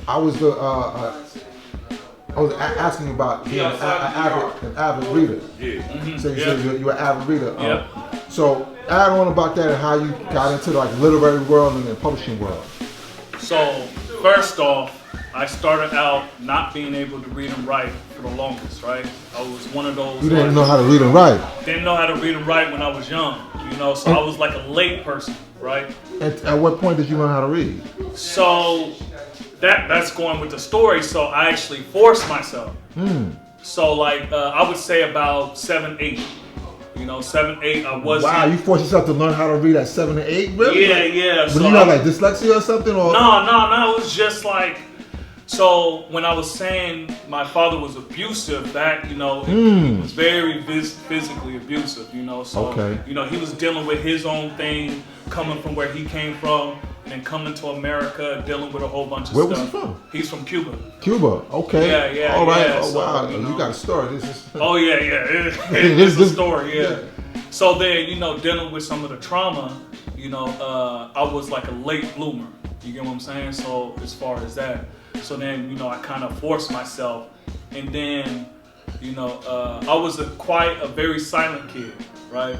I was asking you about being an avid reader. Yeah. Mm-hmm. So you said you're an avid reader. Yep. So add on about that and how you got into the literary world and the publishing world. So first off, I started out not being able to read and write for the longest, right? I was one of those. You didn't know how to read and write. Didn't know how to read and write when I was young, so I was like a late person, right? And at what point did you learn how to read? So that's going with the story. So I actually forced myself. So I would say about 7, 8. 7, 8. I was. Wow, you forced yourself to learn how to read at 7 and 8, really? Yeah. But you had dyslexia or something, or? No. It was just like. So when I was saying my father was abusive, he was very physically abusive. So he was dealing with his own thing, coming from where he came from, and then coming to America, dealing with a whole bunch of stuff. Where was he from? He's from Cuba. Cuba, okay. Yeah. All right. Yeah. Oh wow, you got a story. This is. Oh yeah. It's a story. Yeah. So then, dealing with some of the trauma, I was like a late bloomer. You get what I'm saying? So as far as that. So then, I kind of forced myself, and then, I was a very silent kid, right?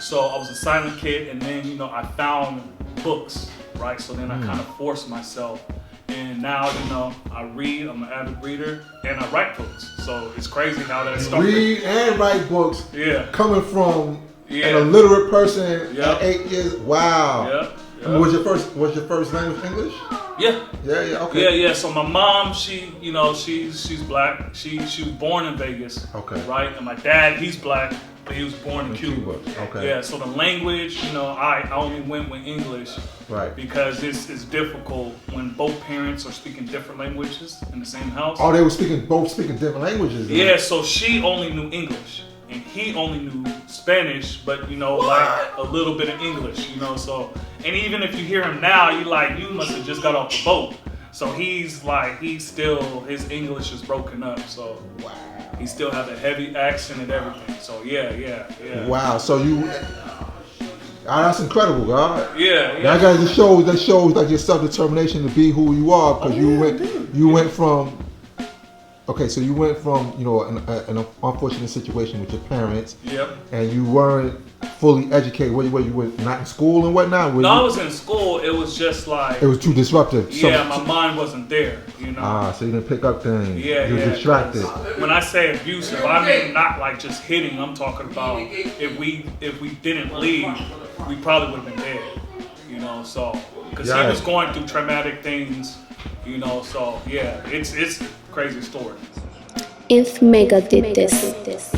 So I was a silent kid, and then, I found books, right? So then I kind of forced myself, and now, I read. I'm an avid reader, and I write books. So it's crazy how that started. Read and write books. Yeah. Coming from an illiterate person at 8 years. Wow. Yeah. Was your first language English? Yeah. Okay. Yeah. So my mom, she's black. She was born in Vegas. Okay. Right. And my dad, he's black, but he was born in Cuba. Okay. Yeah. So the language, I only went with English. Right. Because it's difficult when both parents are speaking different languages in the same house. Oh, they were both speaking different languages. Then. Yeah. So she only knew English. And he only knew Spanish, but a little bit of English, So, and even if you hear him now, you must have just got off the boat. So his English is broken up. So he still has a heavy accent and everything. So yeah. Wow. So that's incredible, God. Yeah. That shows like your self-determination to be who you are, because you went from. Okay, so you went from an unfortunate situation with your parents. Yep. And you weren't fully educated. Were you not in school and whatnot? No, I was in school. It was just like. It was too disruptive. Yeah, my mind wasn't there. So you didn't pick up things. Yeah. You were distracted. When I say abusive, I mean not like just hitting. I'm talking about if we didn't leave, we probably would have been dead. So because he was going through traumatic things. So yeah, it's a crazy story. If Mecca did this.